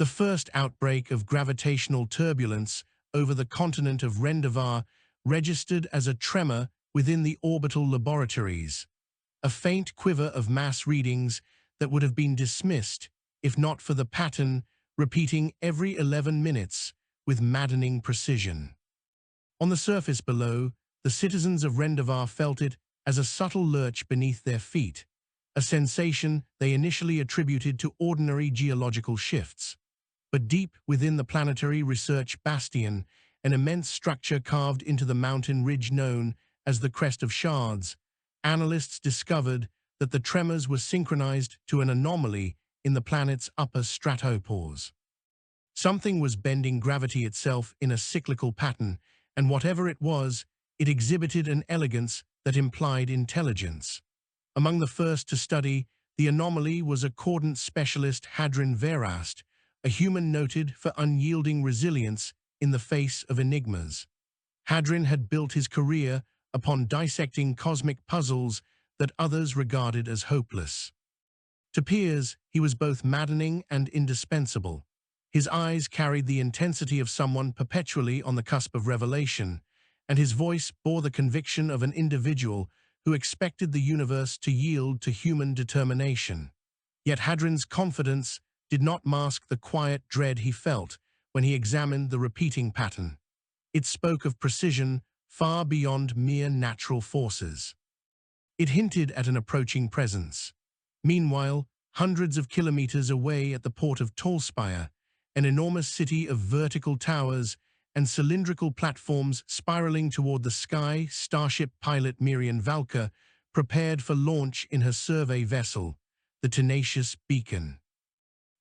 The first outbreak of gravitational turbulence over the continent of Rendavar registered as a tremor within the orbital laboratories, a faint quiver of mass readings that would have been dismissed if not for the pattern repeating every 11 minutes with maddening precision. On the surface below, the citizens of Rendavar felt it as a subtle lurch beneath their feet, a sensation they initially attributed to ordinary geological shifts. But deep within the planetary research bastion, an immense structure carved into the mountain ridge known as the Crest of Shards, analysts discovered that the tremors were synchronized to an anomaly in the planet's upper stratopores. Something was bending gravity itself in a cyclical pattern, and whatever it was, it exhibited an elegance that implied intelligence. Among the first to study the anomaly was Accordant specialist Hadrin Verast, a human noted for unyielding resilience in the face of enigmas. Hadrin had built his career upon dissecting cosmic puzzles that others regarded as hopeless. To peers, he was both maddening and indispensable. His eyes carried the intensity of someone perpetually on the cusp of revelation, and his voice bore the conviction of an individual who expected the universe to yield to human determination. Yet Hadrin's confidence did not mask the quiet dread he felt when he examined the repeating pattern. It spoke of precision far beyond mere natural forces. It hinted at an approaching presence. Meanwhile, hundreds of kilometers away at the port of Tallspire, an enormous city of vertical towers and cylindrical platforms spiraling toward the sky, starship pilot Miriam Valka prepared for launch in her survey vessel, the Tenacious Beacon.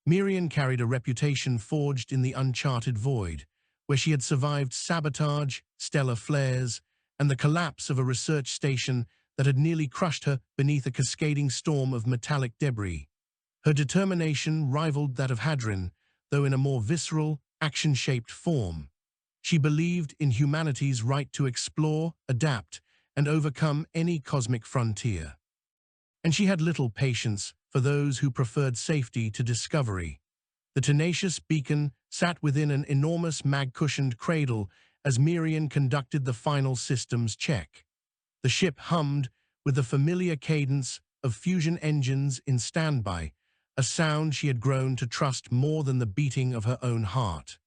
Miriam carried a reputation forged in the uncharted void, where she had survived sabotage, stellar flares, and the collapse of a research station that had nearly crushed her beneath a cascading storm of metallic debris. Her determination rivaled that of Hadrin, though in a more visceral, action-shaped form. She believed in humanity's right to explore, adapt, and overcome any cosmic frontier. And she had little patience for those who preferred safety to discovery. The Tenacious Beacon sat within an enormous mag-cushioned cradle as Miriam conducted the final systems check. The ship hummed with the familiar cadence of fusion engines in standby, a sound she had grown to trust more than the beating of her own heart.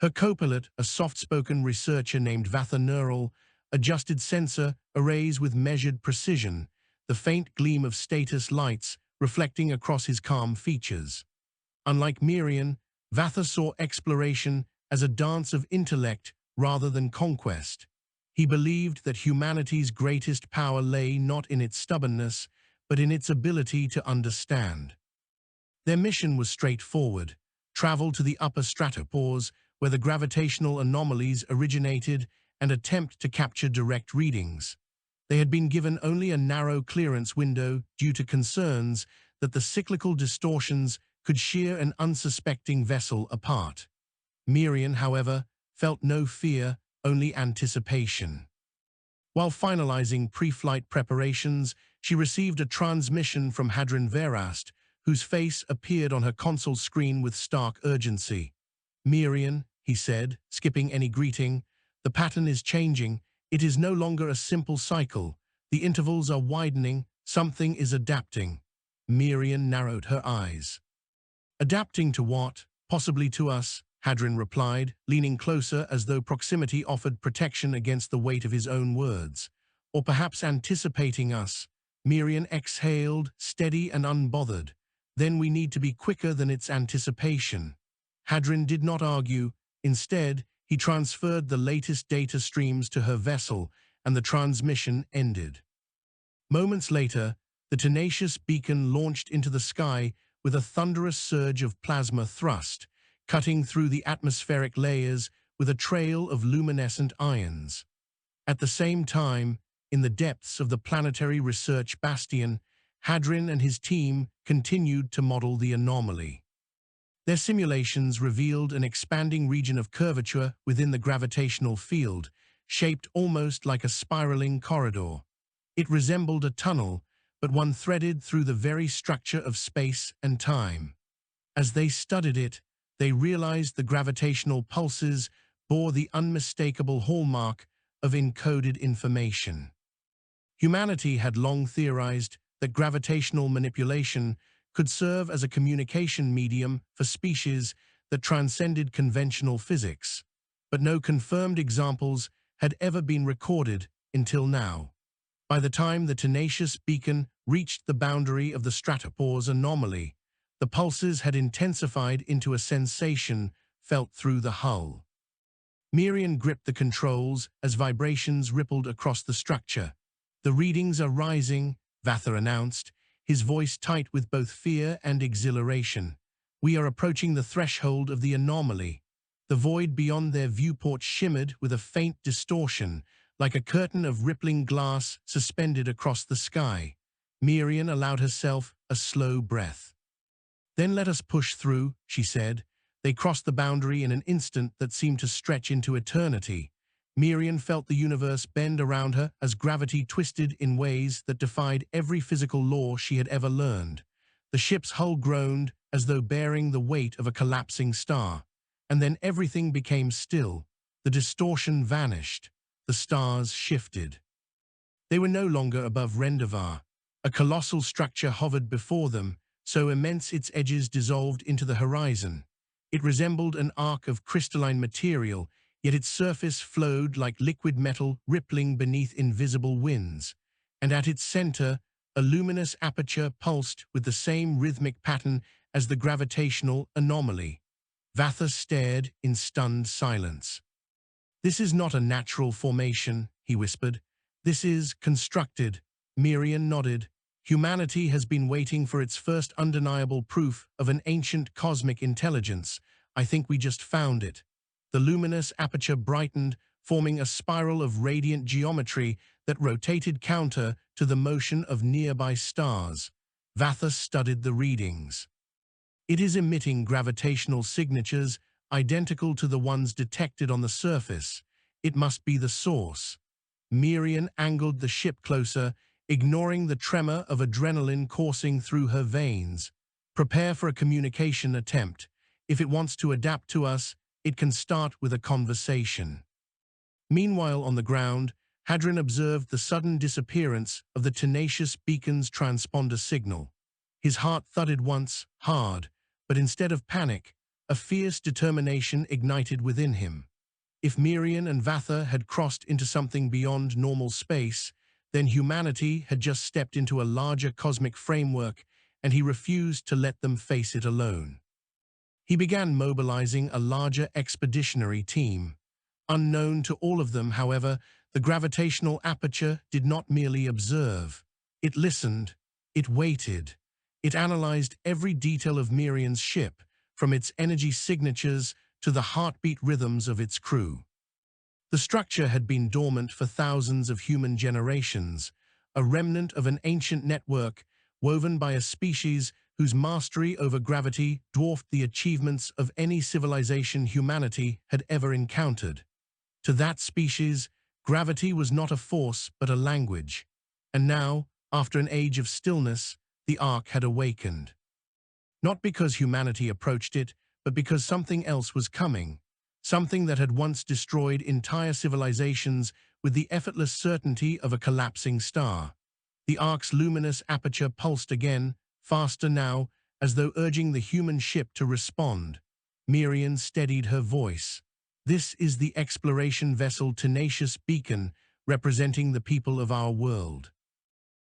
Her co-pilot, a soft-spoken researcher named Vatha Neural, adjusted sensor arrays with measured precision, the faint gleam of status lights reflecting across his calm features. Unlike Miriam, Vatha saw exploration as a dance of intellect rather than conquest. He believed that humanity's greatest power lay not in its stubbornness, but in its ability to understand. Their mission was straightforward: travel to the upper stratopores, where the gravitational anomalies originated, and attempt to capture direct readings. They had been given only a narrow clearance window due to concerns that the cyclical distortions could shear an unsuspecting vessel apart. Miriam, however, felt no fear, only anticipation. While finalizing pre-flight preparations, she received a transmission from Hadrin Verast, whose face appeared on her console screen with stark urgency. "Miriam," he said, skipping any greeting, "the pattern is changing. It is no longer a simple cycle. The intervals are widening. Something is adapting." Miriam narrowed her eyes. "Adapting to what? Possibly to us," Hadrin replied, leaning closer as though proximity offered protection against the weight of his own words. "Or perhaps anticipating us." Miriam exhaled, steady and unbothered. "Then we need to be quicker than its anticipation." Hadrin did not argue. Instead, he transferred the latest data streams to her vessel, and the transmission ended. Moments later, the Tenacious Beacon launched into the sky with a thunderous surge of plasma thrust, cutting through the atmospheric layers with a trail of luminescent ions. At the same time, in the depths of the planetary research bastion, Hadrin and his team continued to model the anomaly. Their simulations revealed an expanding region of curvature within the gravitational field, shaped almost like a spiraling corridor. It resembled a tunnel, but one threaded through the very structure of space and time. As they studied it, They realized the gravitational pulses bore the unmistakable hallmark of encoded information. Humanity had long theorized that gravitational manipulation could serve as a communication medium for species that transcended conventional physics, but no confirmed examples had ever been recorded until now. By the time the tenacious beacon reached the boundary of the Stratopore's anomaly, the pulses had intensified into a sensation felt through the hull. Mirian gripped the controls as vibrations rippled across the structure. "The readings are rising," Vather announced, his voice tight with both fear and exhilaration. "We are approaching the threshold of the anomaly." The void beyond their viewport shimmered with a faint distortion, like a curtain of rippling glass suspended across the sky. Mirian allowed herself a slow breath. "Then let us push through," she said. They crossed the boundary in an instant that seemed to stretch into eternity. Mirian felt the universe bend around her as gravity twisted in ways that defied every physical law she had ever learned. The ship's hull groaned as though bearing the weight of a collapsing star. And then everything became still. The distortion vanished. The stars shifted. They were no longer above Rendavar. A colossal structure hovered before them, so immense its edges dissolved into the horizon. It resembled an arc of crystalline material, yet its surface flowed like liquid metal rippling beneath invisible winds. And at its center, a luminous aperture pulsed with the same rhythmic pattern as the gravitational anomaly. Vather stared in stunned silence. "This is not a natural formation," he whispered. "This is constructed." Mirian nodded. "Humanity has been waiting for its first undeniable proof of an ancient cosmic intelligence. I think we just found it." The luminous aperture brightened, forming a spiral of radiant geometry that rotated counter to the motion of nearby stars. Vather studied the readings. "It is emitting gravitational signatures identical to the ones detected on the surface. It must be the source." Mirian angled the ship closer, ignoring the tremor of adrenaline coursing through her veins. "Prepare for a communication attempt. If it wants to adapt to us, it can start with a conversation." Meanwhile, on the ground, Hadron observed the sudden disappearance of the tenacious beacon's transponder signal. His heart thudded once, hard, but instead of panic, a fierce determination ignited within him. If Mirian and Vather had crossed into something beyond normal space, then humanity had just stepped into a larger cosmic framework, and he refused to let them face it alone. He began mobilizing a larger expeditionary team. Unknown to all of them, however, the gravitational aperture did not merely observe. It listened. It waited. It analyzed every detail of Mirian's ship, from its energy signatures to the heartbeat rhythms of its crew. The structure had been dormant for thousands of human generations, a remnant of an ancient network woven by a species whose mastery over gravity dwarfed the achievements of any civilization humanity had ever encountered. To that species, gravity was not a force but a language. And now, after an age of stillness, the Ark had awakened. Not because humanity approached it, but because something else was coming. Something that had once destroyed entire civilizations with the effortless certainty of a collapsing star. The Ark's luminous aperture pulsed again, faster now, as though urging the human ship to respond. Mirian steadied her voice. "This is the exploration vessel Tenacious Beacon, representing the people of our world.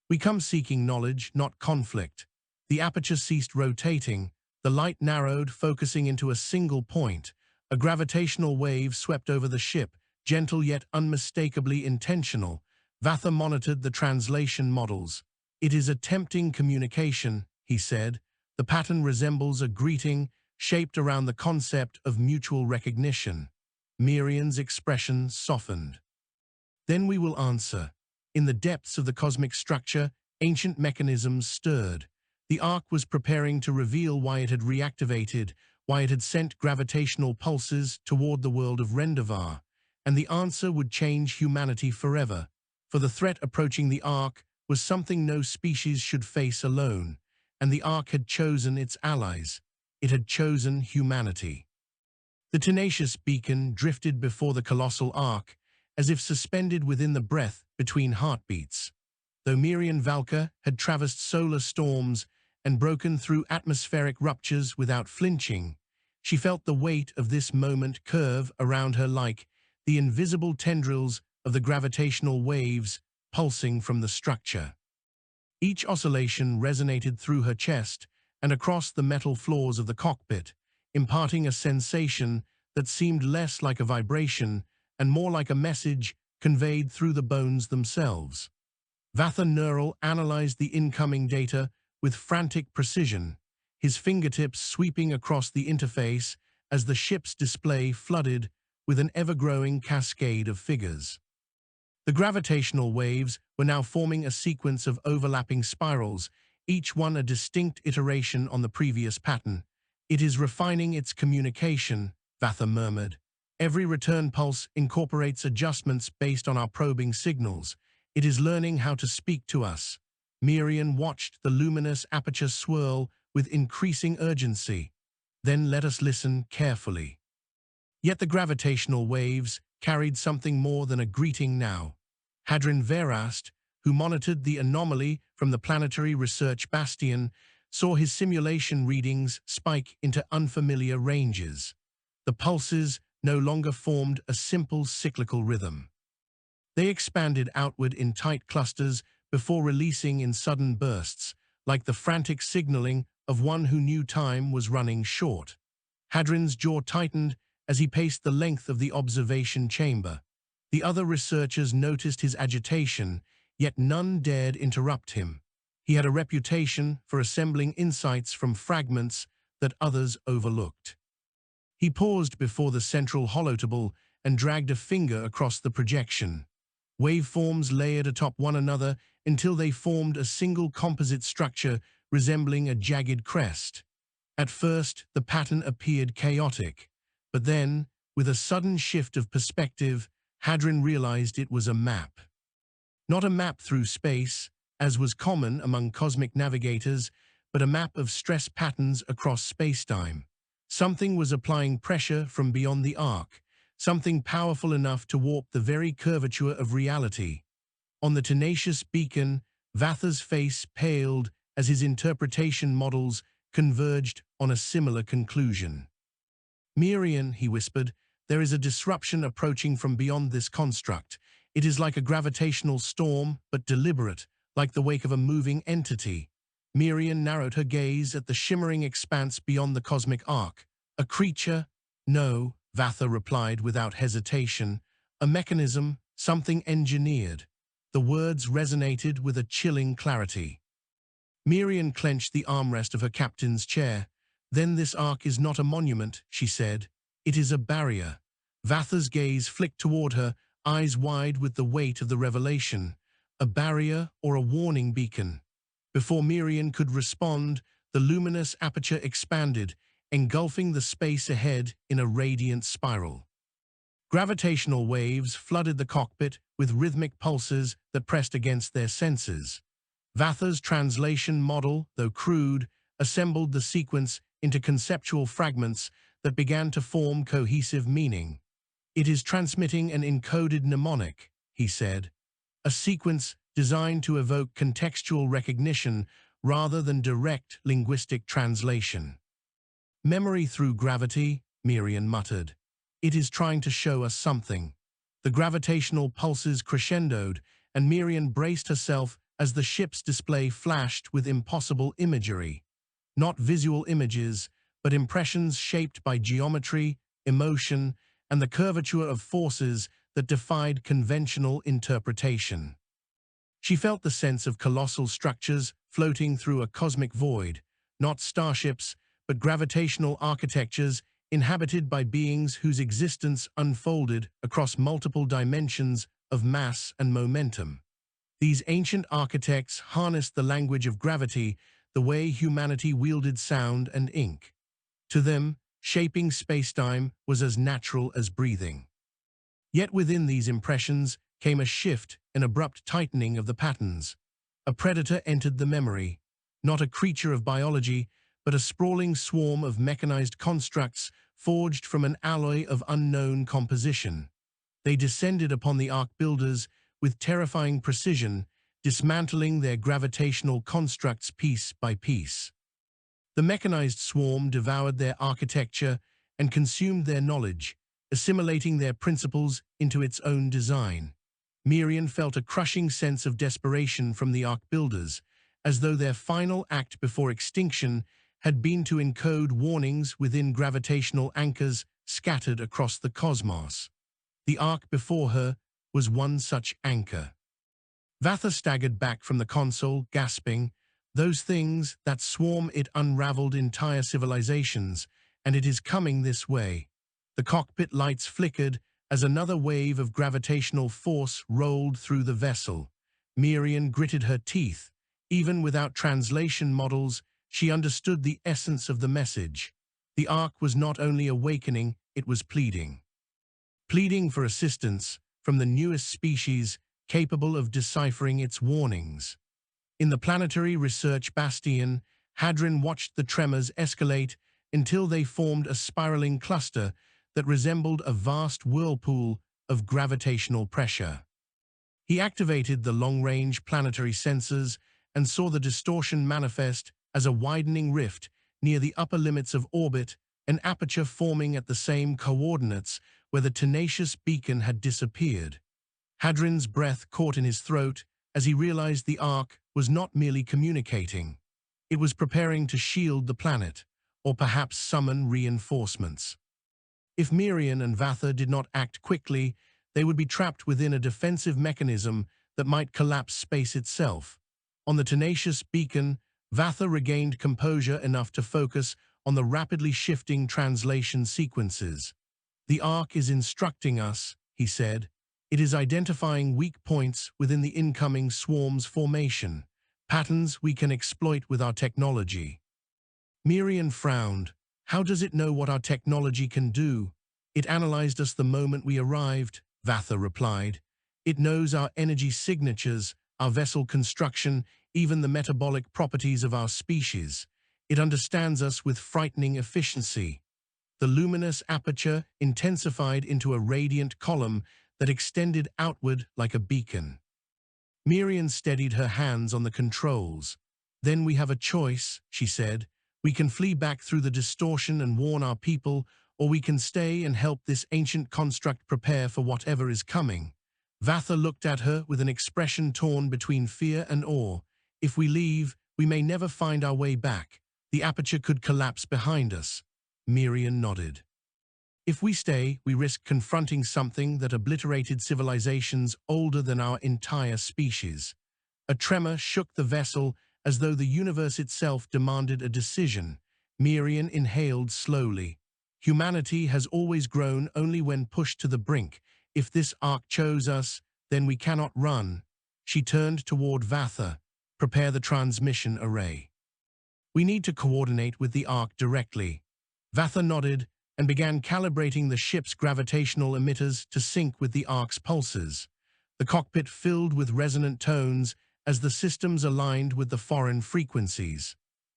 We come seeking knowledge, not conflict." The aperture ceased rotating. The light narrowed, focusing into a single point. A gravitational wave swept over the ship, gentle yet unmistakably intentional. Vather monitored the translation models. "It is attempting communication," he said. "The pattern resembles a greeting shaped around the concept of mutual recognition." Mirian's expression softened. "Then we will answer." In the depths of the cosmic structure, ancient mechanisms stirred. The Ark was preparing to reveal why it had reactivated, why it had sent gravitational pulses toward the world of Rendavar. And the answer would change humanity forever. For the threat approaching the Ark was something no species should face alone, and the Ark had chosen its allies. it had chosen humanity. The tenacious beacon drifted before the colossal arc, as if suspended within the breath between heartbeats. Though Miriam Valka had traversed solar storms and broken through atmospheric ruptures without flinching, she felt the weight of this moment curve around her like the invisible tendrils of the gravitational waves pulsing from the structure. Each oscillation resonated through her chest and across the metal floors of the cockpit, imparting a sensation that seemed less like a vibration and more like a message conveyed through the bones themselves. Vatha Neural analyzed the incoming data with frantic precision, his fingertips sweeping across the interface as the ship's display flooded with an ever-growing cascade of figures. The gravitational waves were now forming a sequence of overlapping spirals, each one a distinct iteration on the previous pattern. "It is refining its communication," Vatha murmured. "Every return pulse incorporates adjustments based on our probing signals. It is learning how to speak to us." Miriam watched the luminous aperture swirl with increasing urgency. "Then let us listen carefully." Yet the gravitational waves carried something more than a greeting now. Hadrin Verast, who monitored the anomaly from the planetary research bastion, saw his simulation readings spike into unfamiliar ranges. The pulses no longer formed a simple cyclical rhythm. They expanded outward in tight clusters before releasing in sudden bursts, like the frantic signaling of one who knew time was running short. Hadrin's jaw tightened as he paced the length of the observation chamber. The other researchers noticed his agitation, yet none dared interrupt him. He had a reputation for assembling insights from fragments that others overlooked. He paused before the central holotable and dragged a finger across the projection. Waveforms layered atop one another until they formed a single composite structure resembling a jagged crest. At first, the pattern appeared chaotic, but then, with a sudden shift of perspective, Hadrin realized it was a map. Not a map through space, as was common among cosmic navigators, but a map of stress patterns across spacetime. Something was applying pressure from beyond the arc, something powerful enough to warp the very curvature of reality. On the tenacious beacon, Vatha's face paled as his interpretation models converged on a similar conclusion. "Miriam," he whispered, "there is a disruption approaching from beyond this construct. It is like a gravitational storm, but deliberate, like the wake of a moving entity." Miriam narrowed her gaze at the shimmering expanse beyond the cosmic arc. "A creature?" "No," Vatha replied without hesitation. "A mechanism, something engineered." The words resonated with a chilling clarity. Miriam clenched the armrest of her captain's chair. "Then this arc is not a monument," she said. "It is a barrier." Vatha's gaze flicked toward her, eyes wide with the weight of the revelation. A barrier or a warning beacon? Before Miriam could respond, the luminous aperture expanded, engulfing the space ahead in a radiant spiral. Gravitational waves flooded the cockpit with rhythmic pulses that pressed against their senses. Vatha's translation model, though crude, assembled the sequence into conceptual fragments that began to form cohesive meaning. "It is transmitting an encoded mnemonic," he said, "a sequence designed to evoke contextual recognition rather than direct linguistic translation." "Memory through gravity," Miriam muttered. "It is trying to show us something." The gravitational pulses crescendoed, and Miriam braced herself as the ship's display flashed with impossible imagery. Not visual images, but impressions shaped by geometry, emotion, and the curvature of forces that defied conventional interpretation. She felt the sense of colossal structures floating through a cosmic void, not starships, but gravitational architectures inhabited by beings whose existence unfolded across multiple dimensions of mass and momentum. These ancient architects harnessed the language of gravity the way humanity wielded sound and ink. To them, shaping spacetime was as natural as breathing. Yet within these impressions came a shift, an abrupt tightening of the patterns. A predator entered the memory, not a creature of biology, but a sprawling swarm of mechanized constructs forged from an alloy of unknown composition. They descended upon the Ark builders with terrifying precision, dismantling their gravitational constructs piece by piece. The mechanized swarm devoured their architecture and consumed their knowledge, assimilating their principles into its own design. Miriam felt a crushing sense of desperation from the Ark builders, as though their final act before extinction had been to encode warnings within gravitational anchors scattered across the cosmos. The Ark before her was one such anchor. Vatha staggered back from the console, gasping, "Those things, that swarm, it unraveled entire civilizations, and it is coming this way." The cockpit lights flickered as another wave of gravitational force rolled through the vessel. Miriam gritted her teeth. Even without translation models, she understood the essence of the message. The Ark was not only awakening, it was pleading. Pleading for assistance from the newest species capable of deciphering its warnings. In the planetary research bastion, Hadron watched the tremors escalate until they formed a spiraling cluster that resembled a vast whirlpool of gravitational pressure. He activated the long-range planetary sensors and saw the distortion manifest as a widening rift near the upper limits of orbit, an aperture forming at the same coordinates where the tenacious beacon had disappeared. Hadron's breath caught in his throat as he realized the Ark was not merely communicating. It was preparing to shield the planet, or perhaps summon reinforcements. If Miriam and Vatha did not act quickly, they would be trapped within a defensive mechanism that might collapse space itself. On the tenacious beacon, Vatha regained composure enough to focus on the rapidly shifting translation sequences. "The Ark is instructing us," he said. "It is identifying weak points within the incoming swarm's formation, patterns we can exploit with our technology." Miriam frowned. "How does it know what our technology can do?" "It analyzed us the moment we arrived," Vatha replied. "It knows our energy signatures, our vessel construction, even the metabolic properties of our species. It understands us with frightening efficiency." The luminous aperture intensified into a radiant column that extended outward like a beacon. Miriam steadied her hands on the controls. "Then we have a choice," she said. "We can flee back through the distortion and warn our people, or we can stay and help this ancient construct prepare for whatever is coming." Vatha looked at her with an expression torn between fear and awe. "If we leave, we may never find our way back. The aperture could collapse behind us." Miriam nodded. "If we stay, we risk confronting something that obliterated civilizations older than our entire species." A tremor shook the vessel as though the universe itself demanded a decision. Miriam inhaled slowly. "Humanity has always grown only when pushed to the brink. If this Ark chose us, then we cannot run." She turned toward Vatha. "Prepare the transmission array. We need to coordinate with the Ark directly." Vatha nodded and began calibrating the ship's gravitational emitters to sync with the Ark's pulses. The cockpit filled with resonant tones as the systems aligned with the foreign frequencies.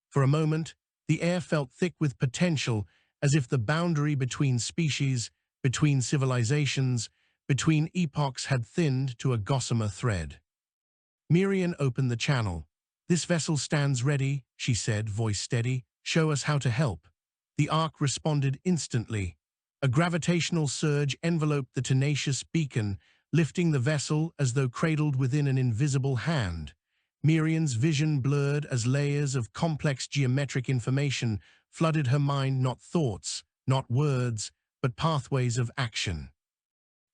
For a moment, the air felt thick with potential, as if the boundary between species, between civilizations, between epochs had thinned to a gossamer thread. Miriam opened the channel. "This vessel stands ready," she said, voice steady. "Show us how to help." The Ark responded instantly. A gravitational surge enveloped the tenacious beacon, lifting the vessel as though cradled within an invisible hand. Miriam's vision blurred as layers of complex geometric information flooded her mind, not thoughts, not words, but pathways of action.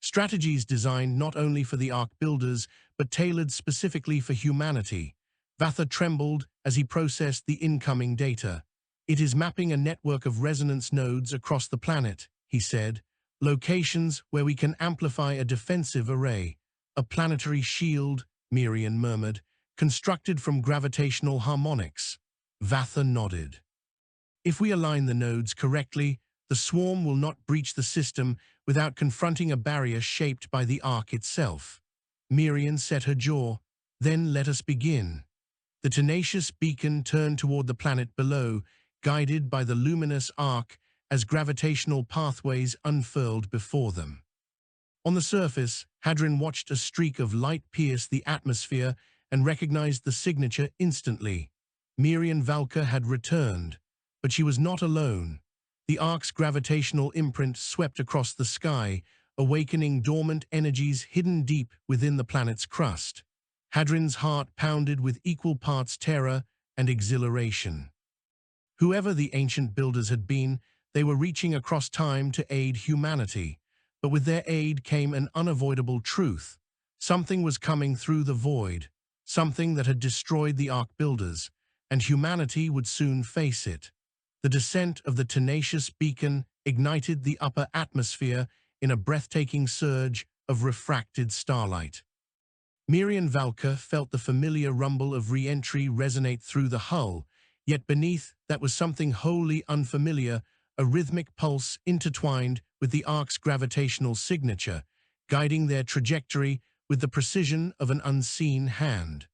Strategies designed not only for the Ark builders, but tailored specifically for humanity. Vatha trembled as he processed the incoming data. "It is mapping a network of resonance nodes across the planet," he said. "Locations where we can amplify a defensive array." "A planetary shield," Miriam murmured, "constructed from gravitational harmonics." Vatha nodded. "If we align the nodes correctly, the swarm will not breach the system without confronting a barrier shaped by the Ark itself." Miriam set her jaw. "Then let us begin." The tenacious beacon turned toward the planet below, guided by the luminous arc as gravitational pathways unfurled before them. On the surface, Hadron watched a streak of light pierce the atmosphere and recognized the signature instantly. Miriam Valka had returned, but she was not alone. The ark's gravitational imprint swept across the sky, awakening dormant energies hidden deep within the planet's crust. Hadron's heart pounded with equal parts terror and exhilaration. Whoever the ancient builders had been, they were reaching across time to aid humanity. But with their aid came an unavoidable truth. Something was coming through the void, something that had destroyed the Ark builders, and humanity would soon face it. The descent of the tenacious beacon ignited the upper atmosphere in a breathtaking surge of refracted starlight. Miriam Valka felt the familiar rumble of re-entry resonate through the hull, yet beneath that was something wholly unfamiliar, a rhythmic pulse intertwined with the ark's gravitational signature, guiding their trajectory with the precision of an unseen hand.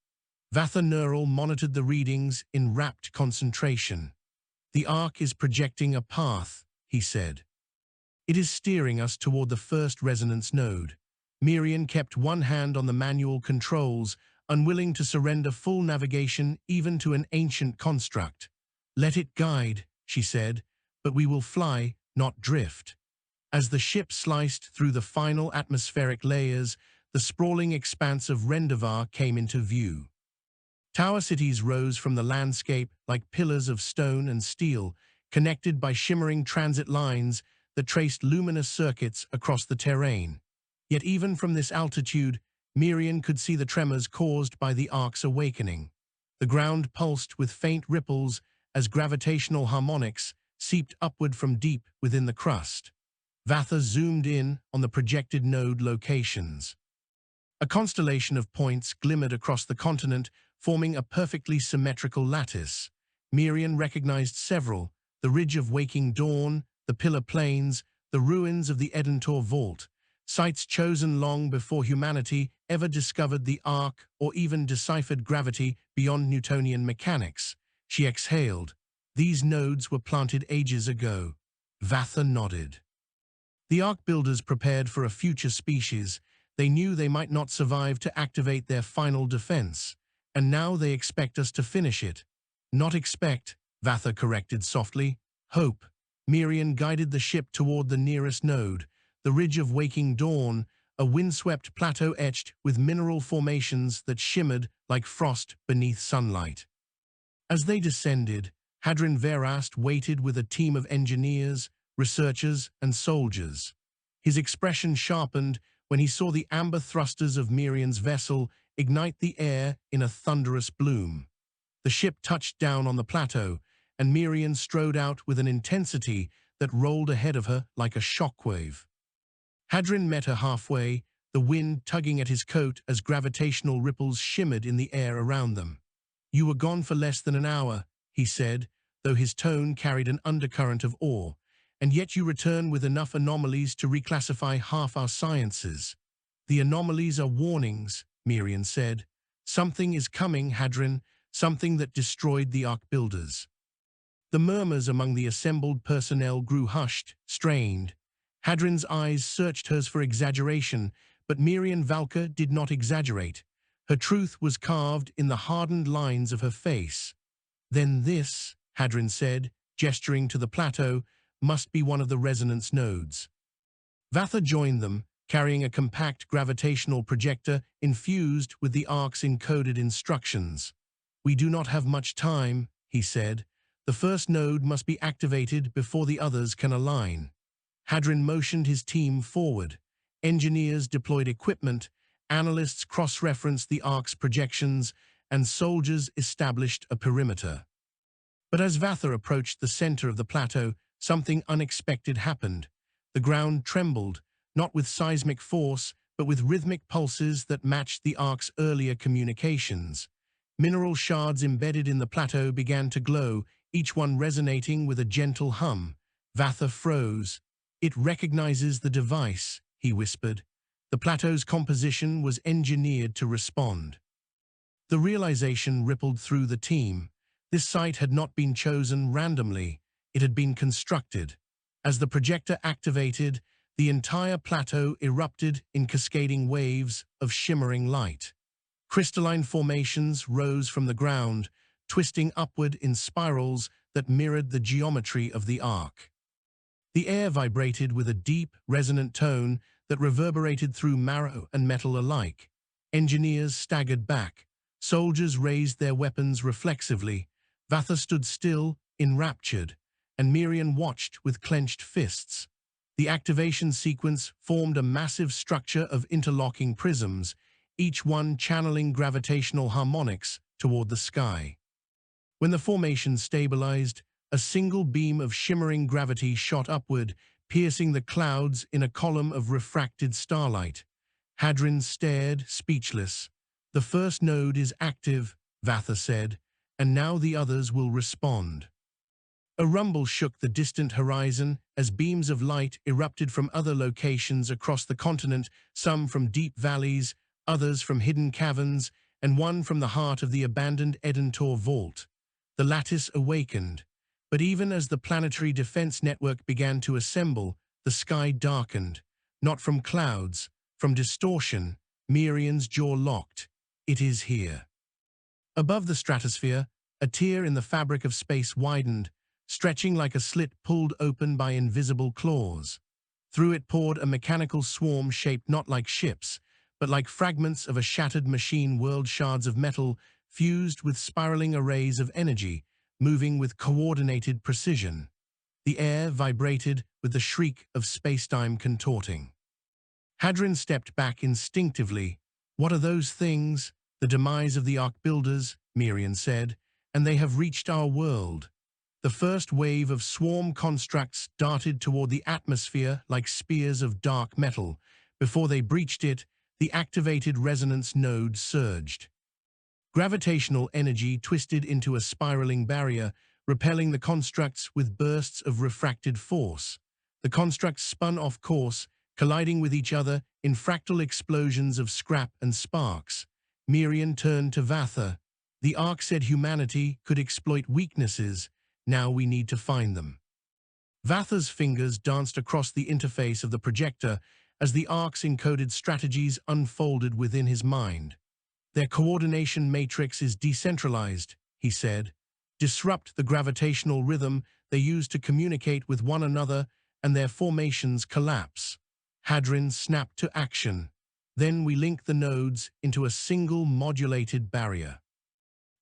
Vatha Neural monitored the readings in rapt concentration. "The ark is projecting a path," he said. "It is steering us toward the first resonance node." Miriam kept one hand on the manual controls, unwilling to surrender full navigation even to an ancient construct. "Let it guide," she said, "but we will fly, not drift." As the ship sliced through the final atmospheric layers, the sprawling expanse of Rendavar came into view. Tower cities rose from the landscape like pillars of stone and steel, connected by shimmering transit lines that traced luminous circuits across the terrain. Yet even from this altitude, Miriam could see the tremors caused by the ark's awakening. The ground pulsed with faint ripples as gravitational harmonics seeped upward from deep within the crust. Vatha zoomed in on the projected node locations. A constellation of points glimmered across the continent, forming a perfectly symmetrical lattice. Miriam recognized several: the ridge of Waking Dawn, the Pillar Plains, the ruins of the Edentor Vault, sites chosen long before humanity ever discovered the arc or even deciphered gravity beyond Newtonian mechanics. She exhaled. These nodes were planted ages ago. Vatha nodded. The ark builders prepared for a future species. They knew they might not survive to activate their final defense, and now they expect us to finish it. "Not expect," Vatha corrected softly. "Hope." Miriam guided the ship toward the nearest node, the ridge of Waking Dawn, a windswept plateau etched with mineral formations that shimmered like frost beneath sunlight. As they descended, Hadron Verast waited with a team of engineers, researchers, and soldiers. His expression sharpened when he saw the amber thrusters of Miriam's vessel ignite the air in a thunderous bloom. The ship touched down on the plateau, and Miriam strode out with an intensity that rolled ahead of her like a shockwave. Hadron met her halfway, the wind tugging at his coat as gravitational ripples shimmered in the air around them. "You were gone for less than an hour," he said, though his tone carried an undercurrent of awe. "And yet you return with enough anomalies to reclassify half our sciences." "The anomalies are warnings," Miriam said. "Something is coming, Hadron, something that destroyed the ark builders." The murmurs among the assembled personnel grew hushed, strained. Hadron's eyes searched hers for exaggeration, but Miriam Valka did not exaggerate. Her truth was carved in the hardened lines of her face. "Then this," Hadron said, gesturing to the plateau, "must be one of the resonance nodes." Vatha joined them, carrying a compact gravitational projector infused with the ark's encoded instructions. "We do not have much time," he said. "The first node must be activated before the others can align." Hadron motioned his team forward. Engineers deployed equipment, analysts cross-referenced the ark's projections, and soldiers established a perimeter. But as Vatha approached the center of the plateau, something unexpected happened. The ground trembled, not with seismic force, but with rhythmic pulses that matched the ark's earlier communications. Mineral shards embedded in the plateau began to glow, each one resonating with a gentle hum. Vatha froze. "It recognizes the device," he whispered. The plateau's composition was engineered to respond. The realization rippled through the team. This site had not been chosen randomly, it had been constructed. As the projector activated, the entire plateau erupted in cascading waves of shimmering light. Crystalline formations rose from the ground, twisting upward in spirals that mirrored the geometry of the arc. The air vibrated with a deep, resonant tone that reverberated through marrow and metal alike. Engineers staggered back. Soldiers raised their weapons reflexively. Vatha stood still, enraptured, and Miriam watched with clenched fists. The activation sequence formed a massive structure of interlocking prisms, each one channeling gravitational harmonics toward the sky. When the formation stabilized, a single beam of shimmering gravity shot upward, piercing the clouds in a column of refracted starlight. Hadron stared, speechless. "The first node is active," Vatha said, "and now the others will respond." A rumble shook the distant horizon as beams of light erupted from other locations across the continent, some from deep valleys, others from hidden caverns, and one from the heart of the abandoned Edentor vault. The lattice awakened, but even as the planetary defense network began to assemble, the sky darkened, not from clouds, from distortion. Miriam's jaw locked. It is here. Above the stratosphere, a tear in the fabric of space widened, stretching like a slit pulled open by invisible claws. Through it poured a mechanical swarm shaped not like ships, but like fragments of a shattered machine, whirled shards of metal fused with spiraling arrays of energy, moving with coordinated precision. The air vibrated with the shriek of spacetime contorting. Hadron stepped back instinctively. "What are those things?" "The demise of the Ark Builders," Miriam said, "and they have reached our world." The first wave of swarm constructs darted toward the atmosphere like spears of dark metal. Before they breached it, the activated resonance node surged. Gravitational energy twisted into a spiraling barrier, repelling the constructs with bursts of refracted force. The constructs spun off course, colliding with each other in fractal explosions of scrap and sparks. Miriam turned to Vatha. "The Ark said humanity could exploit weaknesses. Now we need to find them." Vatha's fingers danced across the interface of the projector as the Ark's encoded strategies unfolded within his mind. "Their coordination matrix is decentralized," he said. "Disrupt the gravitational rhythm they use to communicate with one another, and their formations collapse." Hadron snapped to action. "Then we link the nodes into a single modulated barrier.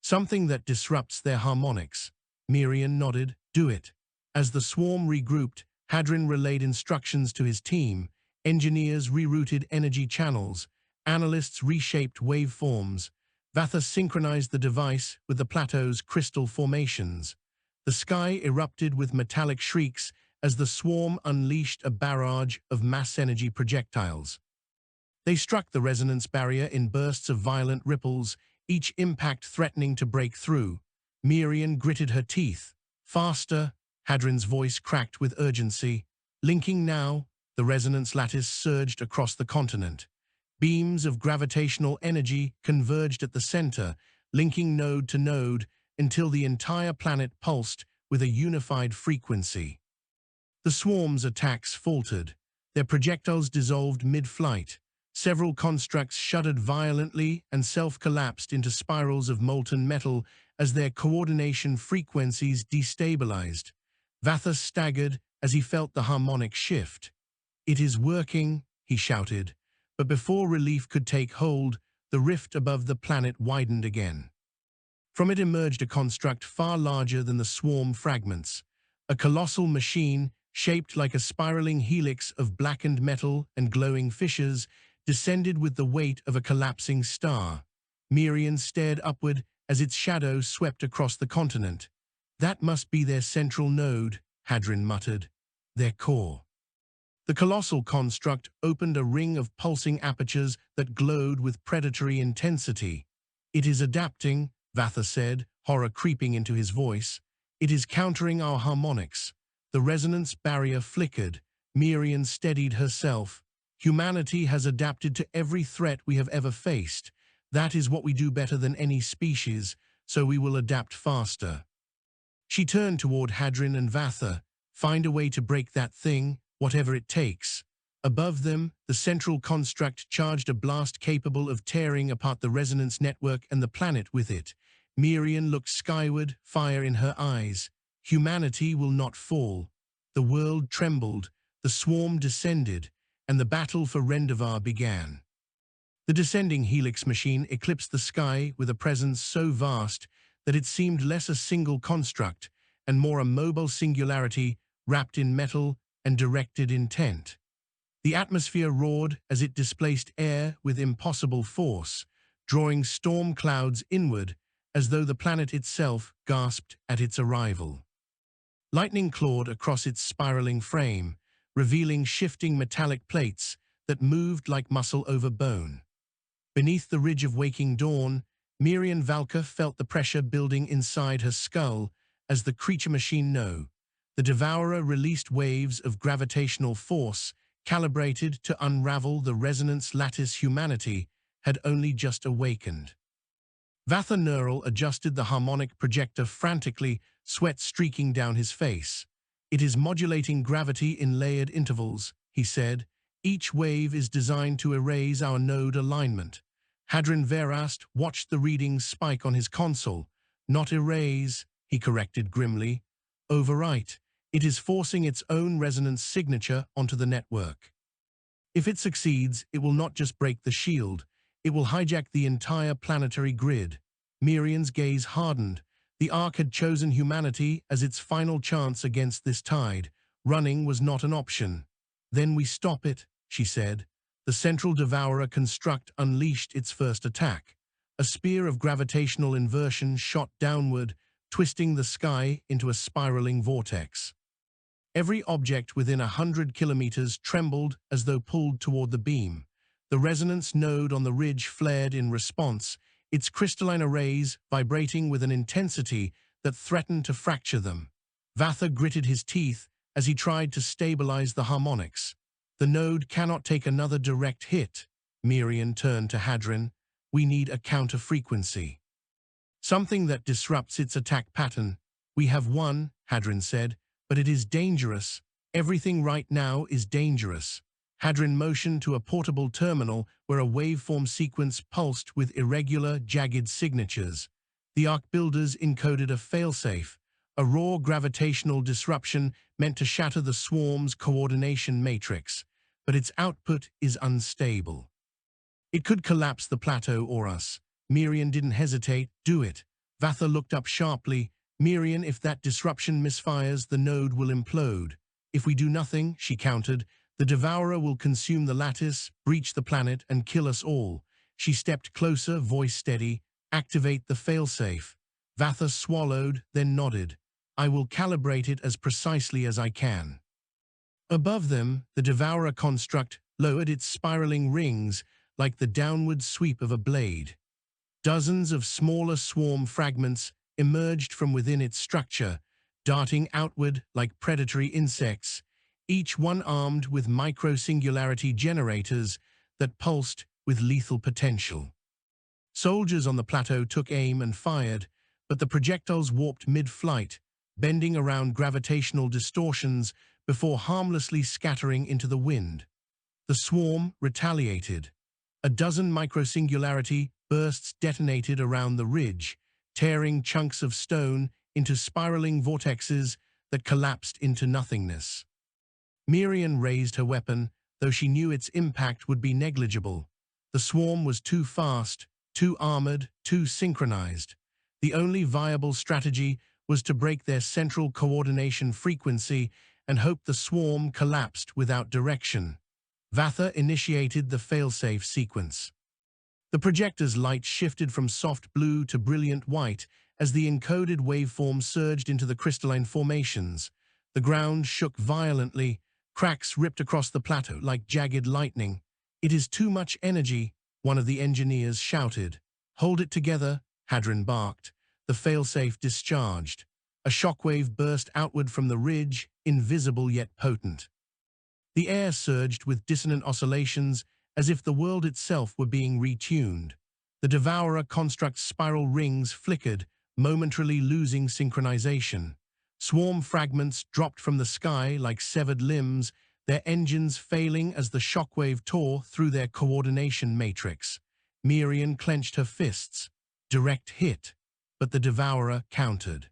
Something that disrupts their harmonics." Miriam nodded. "Do it." As the swarm regrouped, Hadron relayed instructions to his team. Engineers rerouted energy channels. Analysts reshaped waveforms. Vatha synchronized the device with the plateau's crystal formations. The sky erupted with metallic shrieks as the swarm unleashed a barrage of mass-energy projectiles. They struck the resonance barrier in bursts of violent ripples, each impact threatening to break through. Miriam gritted her teeth. "Faster!" Hadron's voice cracked with urgency. Linking now, the resonance lattice surged across the continent. Beams of gravitational energy converged at the center, linking node to node until the entire planet pulsed with a unified frequency. The swarm's attacks faltered. Their projectiles dissolved mid-flight. Several constructs shuddered violently and self-collapsed into spirals of molten metal as their coordination frequencies destabilized. Vatha staggered as he felt the harmonic shift. "It is working," he shouted. But before relief could take hold, the rift above the planet widened again. From it emerged a construct far larger than the swarm fragments. A colossal machine, shaped like a spiraling helix of blackened metal and glowing fissures, descended with the weight of a collapsing star. Miriam stared upward as its shadow swept across the continent. "That must be their central node," Hadron muttered. "Their core." The colossal construct opened a ring of pulsing apertures that glowed with predatory intensity. "It is adapting," Vatha said, horror creeping into his voice. "It is countering our harmonics." The resonance barrier flickered. Miriam steadied herself. "Humanity has adapted to every threat we have ever faced. That is what we do better than any species. so we will adapt faster. She turned toward Hadron and Vatha. Find a way to break that thing, whatever it takes. Above them, the central construct charged a blast capable of tearing apart the resonance network and the planet with it. Miriam looked skyward, fire in her eyes. Humanity will not fall. The world trembled, the swarm descended, and the battle for Rendavar began. The descending helix machine eclipsed the sky with a presence so vast that it seemed less a single construct and more a mobile singularity wrapped in metal and directed intent. The atmosphere roared as it displaced air with impossible force, drawing storm clouds inward as though the planet itself gasped at its arrival. Lightning clawed across its spiraling frame, revealing shifting metallic plates that moved like muscle over bone. Beneath the ridge of waking dawn, Miriam Valka felt the pressure building inside her skull as the creature machine knew. The Devourer released waves of gravitational force calibrated to unravel the resonance lattice humanity had only just awakened. Vatha Neural adjusted the harmonic projector frantically, sweat streaking down his face. It is modulating gravity in layered intervals, he said. Each wave is designed to erase our node alignment. Hadron Verast watched the readings spike on his console. Not erase, he corrected grimly. Overwrite. It is forcing its own resonance signature onto the network. If it succeeds, it will not just break the shield. It will hijack the entire planetary grid. Miriam's gaze hardened. The Ark had chosen humanity as its final chance against this tide. Running was not an option. Then we stop it, she said. The central Devourer construct unleashed its first attack. A spear of gravitational inversion shot downward, twisting the sky into a spiraling vortex. Every object within 100 kilometers trembled as though pulled toward the beam. The resonance node on the ridge flared in response, its crystalline arrays vibrating with an intensity that threatened to fracture them. Vatha gritted his teeth as he tried to stabilize the harmonics. The node cannot take another direct hit. Miriam turned to Hadron. We need a counter-frequency. Something that disrupts its attack pattern. We have one, Hadron said, but it is dangerous. Everything right now is dangerous. Hadron motioned to a portable terminal where a waveform sequence pulsed with irregular, jagged signatures. The Ark builders encoded a failsafe, a raw gravitational disruption meant to shatter the swarm's coordination matrix, but its output is unstable. It could collapse the plateau or us. Miriam didn't hesitate. Do it. Vatha looked up sharply. Miriam, if that disruption misfires, the node will implode. If we do nothing, she countered, the Devourer will consume the lattice, breach the planet, and kill us all. She stepped closer, voice steady. Activate the failsafe. Vatha swallowed, then nodded. I will calibrate it as precisely as I can. Above them, the Devourer construct lowered its spiraling rings like the downward sweep of a blade. Dozens of smaller swarm fragments emerged from within its structure, darting outward like predatory insects, each one armed with micro-singularity generators that pulsed with lethal potential. Soldiers on the plateau took aim and fired, but the projectiles warped mid-flight, bending around gravitational distortions before harmlessly scattering into the wind. The swarm retaliated. A dozen micro-singularity bursts detonated around the ridge, tearing chunks of stone into spiraling vortexes that collapsed into nothingness. Miriam raised her weapon, though she knew its impact would be negligible. The swarm was too fast, too armored, too synchronized. The only viable strategy was to break their central coordination frequency and hope the swarm collapsed without direction. Vatha initiated the failsafe sequence. The projector's light shifted from soft blue to brilliant white as the encoded waveform surged into the crystalline formations. The ground shook violently, cracks ripped across the plateau like jagged lightning. It is too much energy, one of the engineers shouted. Hold it together, Hadron barked. The failsafe discharged. A shockwave burst outward from the ridge, invisible yet potent. The air surged with dissonant oscillations as if the world itself were being retuned. The Devourer construct's spiral rings flickered, momentarily losing synchronization. Swarm fragments dropped from the sky like severed limbs, their engines failing as the shockwave tore through their coordination matrix. Mirian clenched her fists. Direct hit, but the Devourer countered.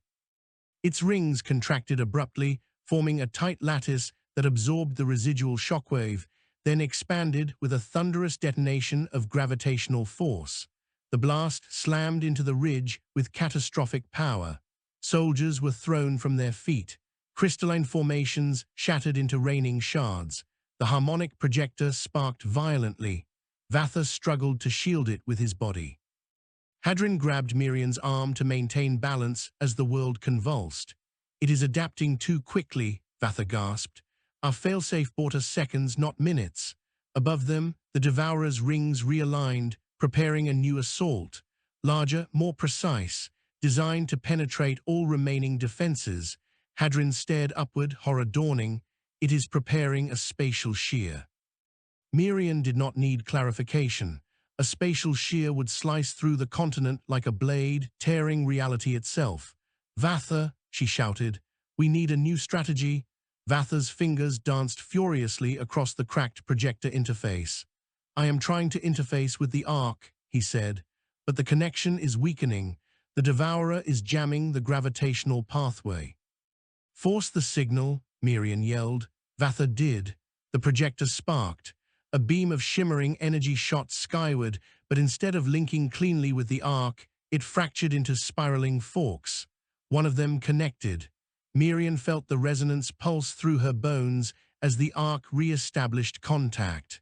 Its rings contracted abruptly, forming a tight lattice that absorbed the residual shockwave, then expanded with a thunderous detonation of gravitational force. The blast slammed into the ridge with catastrophic power. Soldiers were thrown from their feet. Crystalline formations shattered into raining shards. The harmonic projector sparked violently. Vatha struggled to shield it with his body. Hadron grabbed Mirian's arm to maintain balance as the world convulsed. "It is adapting too quickly," Vatha gasped. "Our failsafe bought us seconds, not minutes." Above them, the Devourer's rings realigned, preparing a new assault. Larger, more precise, designed to penetrate all remaining defenses. Hadron stared upward, horror dawning. "It is preparing a spatial shear." Mirian did not need clarification. A spatial shear would slice through the continent like a blade, tearing reality itself. "Vatha," she shouted, "we need a new strategy." Vatha's fingers danced furiously across the cracked projector interface. "I am trying to interface with the Ark," he said, "but the connection is weakening. The Devourer is jamming the gravitational pathway." "Force the signal," Mirian yelled. Vatha did. The projector sparked. A beam of shimmering energy shot skyward, but instead of linking cleanly with the Ark, it fractured into spiraling forks. One of them connected. Mirian felt the resonance pulse through her bones as the Ark re-established contact.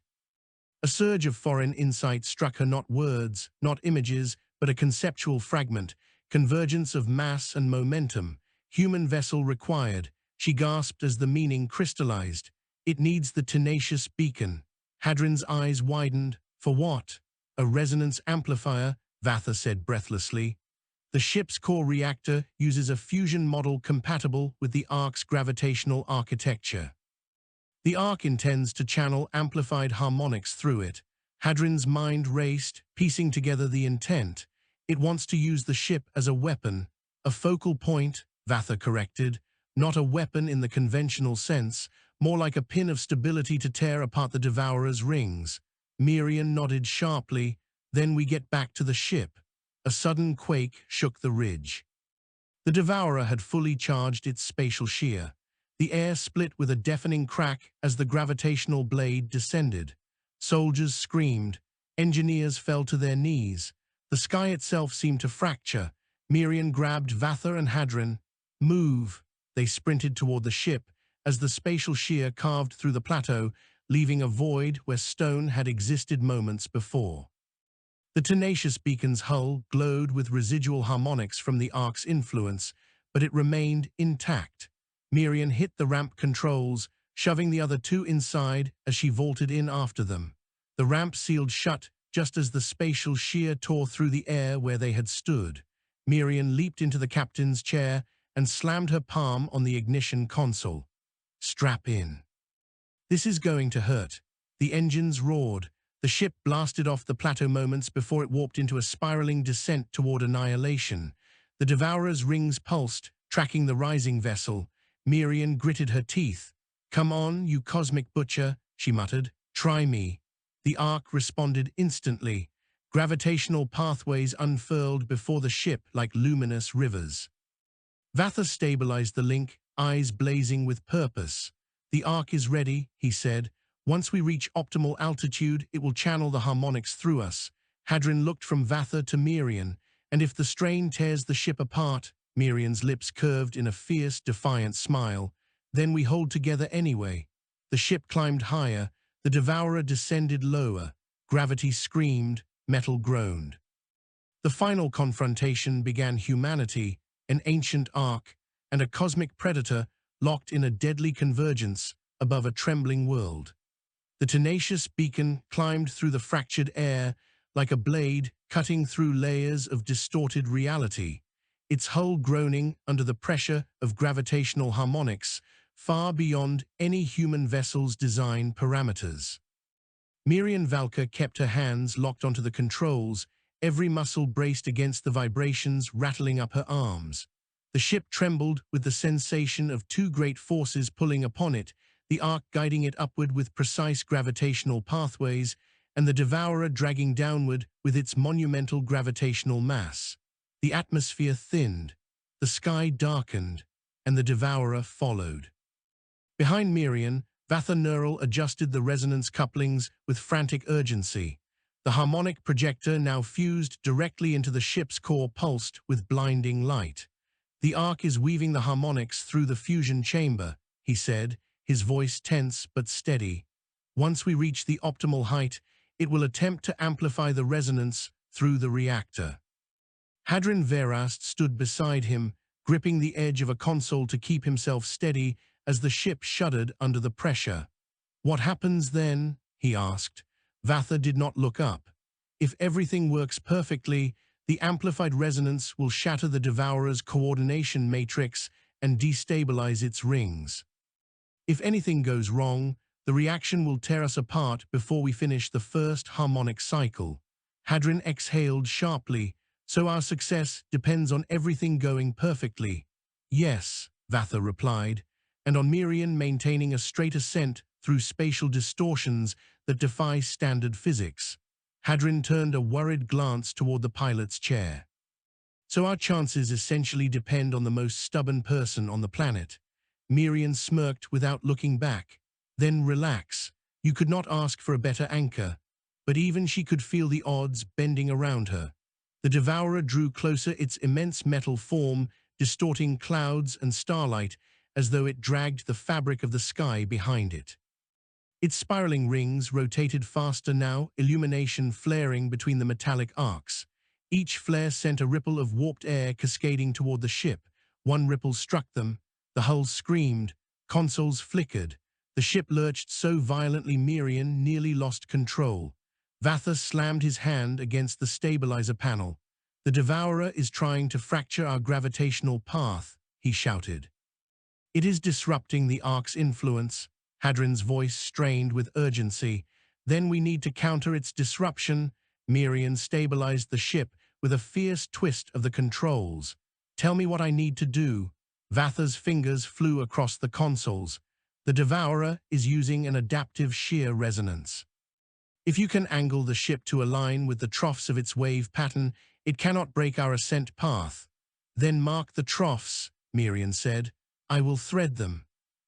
A surge of foreign insight struck her, not words, not images, but a conceptual fragment, convergence of mass and momentum. "Human vessel required," she gasped as the meaning crystallized. "It needs the tenacious beacon." Hadron's eyes widened. "For what?" "A resonance amplifier," Vatha said breathlessly. "The ship's core reactor uses a fusion model compatible with the Ark's gravitational architecture. The Ark intends to channel amplified harmonics through it." Hadron's mind raced, piecing together the intent. "It wants to use the ship as a weapon." "A focal point," Vatha corrected. "Not a weapon in the conventional sense, more like a pin of stability to tear apart the Devourer's rings." Mirian nodded sharply. "Then we get back to the ship." A sudden quake shook the ridge. The Devourer had fully charged its spatial shear. The air split with a deafening crack as the gravitational blade descended. Soldiers screamed. Engineers fell to their knees. The sky itself seemed to fracture. Mirian grabbed Vatha and Hadron. "Move." They sprinted toward the ship as the spatial shear carved through the plateau, leaving a void where stone had existed moments before. The tenacious beacon's hull glowed with residual harmonics from the Ark's influence, but it remained intact. Mirian hit the ramp controls, shoving the other two inside as she vaulted in after them. The ramp sealed shut just as the spatial shear tore through the air where they had stood. Mirian leaped into the captain's chair and slammed her palm on the ignition console. "Strap in. This is going to hurt." The engines roared. The ship blasted off the plateau moments before it warped into a spiraling descent toward annihilation. The Devourer's rings pulsed, tracking the rising vessel. Mirian gritted her teeth. "Come on, you cosmic butcher," she muttered. "Try me." The Ark responded instantly. Gravitational pathways unfurled before the ship like luminous rivers. Vatha stabilized the link, eyes blazing with purpose. "The Ark is ready," he said. "Once we reach optimal altitude, it will channel the harmonics through us." Hadron looked from Vatha to Mirian. "And if the strain tears the ship apart," Mirian's lips curved in a fierce, defiant smile, "then we hold together anyway." The ship climbed higher. The Devourer descended lower. Gravity screamed. Metal groaned. The final confrontation began. Humanity, an ancient Ark, and a cosmic predator locked in a deadly convergence above a trembling world. The tenacious beacon climbed through the fractured air like a blade cutting through layers of distorted reality, its hull groaning under the pressure of gravitational harmonics far beyond any human vessel's design parameters. Mirian Valka kept her hands locked onto the controls, every muscle braced against the vibrations rattling up her arms. The ship trembled with the sensation of two great forces pulling upon it, the Ark guiding it upward with precise gravitational pathways, and the Devourer dragging downward with its monumental gravitational mass. The atmosphere thinned, the sky darkened, and the Devourer followed. Behind Mirian, Vatha Neural adjusted the resonance couplings with frantic urgency. The harmonic projector now fused directly into the ship's core pulsed with blinding light. "The Ark is weaving the harmonics through the fusion chamber," he said, his voice tense but steady. "Once we reach the optimal height, it will attempt to amplify the resonance through the reactor." Hadrin Verast stood beside him, gripping the edge of a console to keep himself steady as the ship shuddered under the pressure. "What happens then?" he asked. Vatha did not look up. "If everything works perfectly, the amplified resonance will shatter the Devourer's coordination matrix and destabilize its rings. If anything goes wrong, the reaction will tear us apart before we finish the first harmonic cycle." Hadrin exhaled sharply. "So our success depends on everything going perfectly." "Yes," Vatha replied, "and on Mirian maintaining a straight ascent through spatial distortions that defy standard physics." Hadrin turned a worried glance toward the pilot's chair. "So our chances essentially depend on the most stubborn person on the planet." Mirian smirked without looking back. "Then relax. You could not ask for a better anchor." But even she could feel the odds bending around her. The Devourer drew closer, its immense metal form distorting clouds and starlight as though it dragged the fabric of the sky behind it. Its spiraling rings rotated faster now, illumination flaring between the metallic arcs. Each flare sent a ripple of warped air cascading toward the ship. One ripple struck them. The hull screamed. Consoles flickered. The ship lurched so violently Mirian nearly lost control. Vatha slammed his hand against the stabilizer panel. "The Devourer is trying to fracture our gravitational path," he shouted. "It is disrupting the Ark's influence." Hadrin's voice strained with urgency. "Then we need to counter its disruption." Mirian stabilized the ship with a fierce twist of the controls. "Tell me what I need to do." Vatha's fingers flew across the consoles. "The Devourer is using an adaptive shear resonance. If you can angle the ship to align with the troughs of its wave pattern, it cannot break our ascent path." "Then mark the troughs," Mirian said. "I will thread them."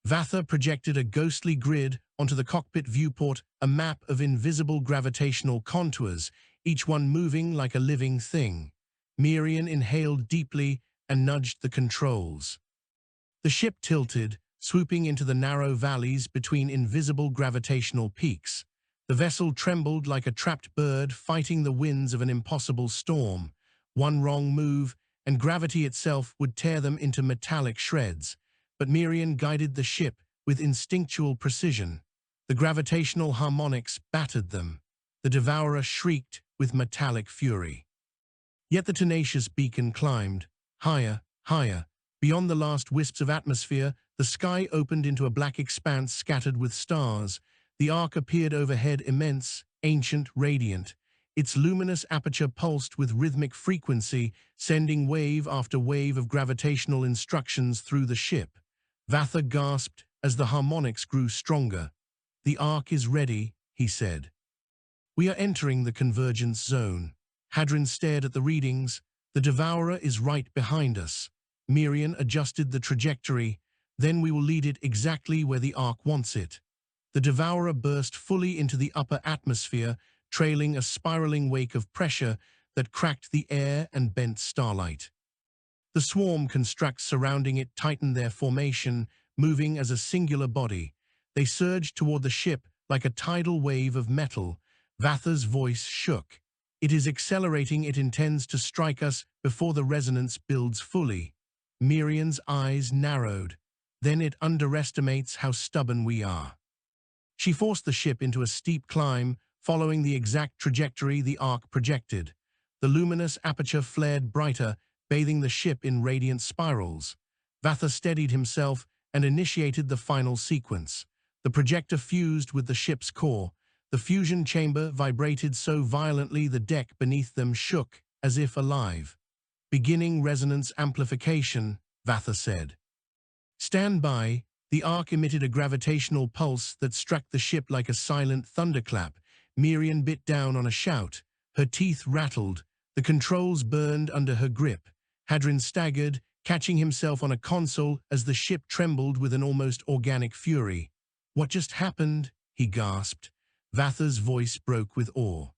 Vatha projected a ghostly grid onto the cockpit viewport, a map of invisible gravitational contours, each one moving like a living thing. Mirian inhaled deeply and nudged the controls. The ship tilted, swooping into the narrow valleys between invisible gravitational peaks. The vessel trembled like a trapped bird fighting the winds of an impossible storm. One wrong move, and gravity itself would tear them into metallic shreds. But Mirian guided the ship with instinctual precision. The gravitational harmonics battered them. The Devourer shrieked with metallic fury. Yet the tenacious beacon climbed. Higher, higher. Beyond the last wisps of atmosphere, the sky opened into a black expanse scattered with stars. The Ark appeared overhead, immense, ancient, radiant. Its luminous aperture pulsed with rhythmic frequency, sending wave after wave of gravitational instructions through the ship. Vatha gasped as the harmonics grew stronger. "The Ark is ready," he said. "We are entering the convergence zone." Hadrin stared at the readings. "The Devourer is right behind us." Mirian adjusted the trajectory. "Then we will lead it exactly where the Ark wants it." The Devourer burst fully into the upper atmosphere, trailing a spiraling wake of pressure that cracked the air and bent starlight. The swarm constructs surrounding it tightened their formation, moving as a singular body. They surged toward the ship like a tidal wave of metal. Vatha's voice shook. "It is accelerating. It intends to strike us before the resonance builds fully." Mirian's eyes narrowed. "Then it underestimates how stubborn we are." She forced the ship into a steep climb, following the exact trajectory the Ark projected. The luminous aperture flared brighter, bathing the ship in radiant spirals. Vatha steadied himself and initiated the final sequence. The projector fused with the ship's core. The fusion chamber vibrated so violently the deck beneath them shook, as if alive. "Beginning resonance amplification," Vatha said. "Stand by." The arc emitted a gravitational pulse that struck the ship like a silent thunderclap. Miriam bit down on a shout. Her teeth rattled. The controls burned under her grip. Hadron staggered, catching himself on a console as the ship trembled with an almost organic fury. "What just happened?" he gasped. Vatha's voice broke with awe.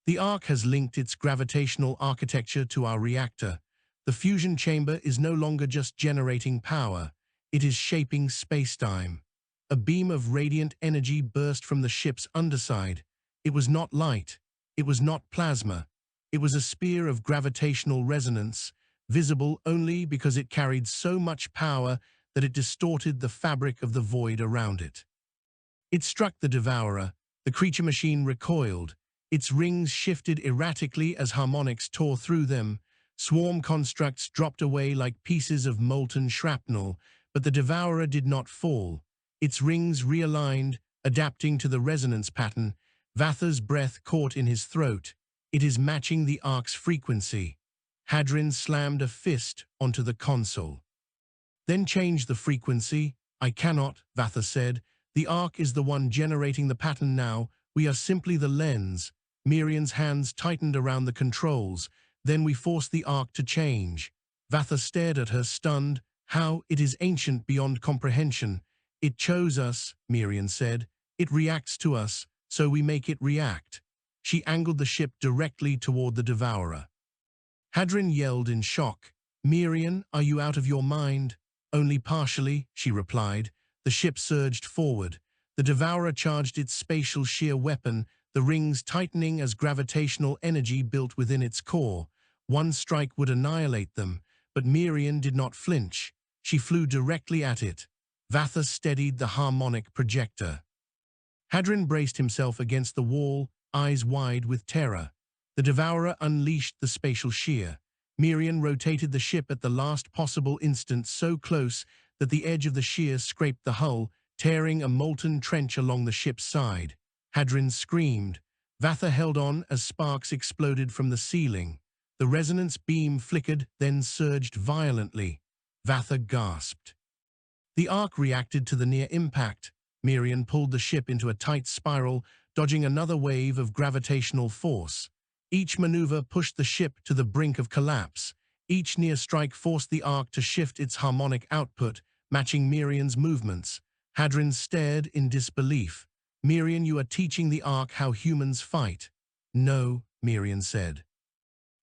"The arc has linked its gravitational architecture to our reactor. The fusion chamber is no longer just generating power. It is shaping spacetime." A beam of radiant energy burst from the ship's underside. It was not light. It was not plasma. It was a spear of gravitational resonance, visible only because it carried so much power that it distorted the fabric of the void around it. It struck the devourer. The creature machine recoiled. Its rings shifted erratically as harmonics tore through them. Swarm constructs dropped away like pieces of molten shrapnel, but the devourer did not fall. Its rings realigned, adapting to the resonance pattern. Vatha's breath caught in his throat. "It is matching the arc's frequency." Hadron slammed a fist onto the console. "Then change the frequency." "I cannot," Vatha said. "The arc is the one generating the pattern now. We are simply the lens." Miriam's hands tightened around the controls. "Then we force the arc to change." Vatha stared at her, stunned. "How? It is ancient beyond comprehension." "It chose us," Miriam said. "It reacts to us, so we make it react." She angled the ship directly toward the devourer. Hadron yelled in shock. "Miriam, are you out of your mind?" "Only partially," she replied. The ship surged forward. The devourer charged its spatial shear weapon, the rings tightening as gravitational energy built within its core. One strike would annihilate them, but Miriam did not flinch. She flew directly at it. Vatha steadied the harmonic projector. Hadron braced himself against the wall, eyes wide with terror. The devourer unleashed the spatial shear. Miriam rotated the ship at the last possible instant, so close that the edge of the shear scraped the hull, tearing a molten trench along the ship's side. Hadron screamed. Vatha held on as sparks exploded from the ceiling. The resonance beam flickered, then surged violently. Vatha gasped. The arc reacted to the near impact. Miriam pulled the ship into a tight spiral, dodging another wave of gravitational force. Each maneuver pushed the ship to the brink of collapse. Each near strike forced the arc to shift its harmonic output, matching Miriam's movements. Hadron stared in disbelief. "Miriam, you are teaching the arc how humans fight." "No," Miriam said.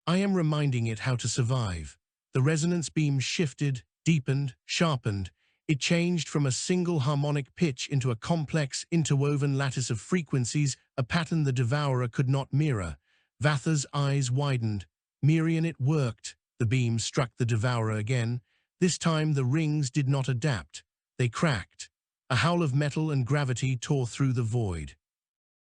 "I am reminding it how to survive." The resonance beam shifted, deepened, sharpened. It changed from a single harmonic pitch into a complex, interwoven lattice of frequencies, a pattern the devourer could not mirror. Vatha's eyes widened. "Miriam, it worked." The beam struck the devourer again. This time the rings did not adapt. They cracked. A howl of metal and gravity tore through the void.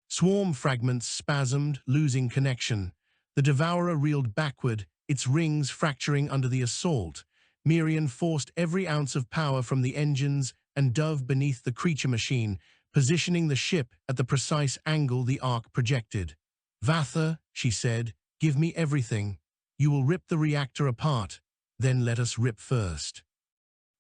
Swarm fragments spasmed, losing connection. The devourer reeled backward, its rings fracturing under the assault. Miriam forced every ounce of power from the engines and dove beneath the creature machine, positioning the ship at the precise angle the arc projected. "Vatha," she said, "give me everything. You will rip the reactor apart. Then let us rip first."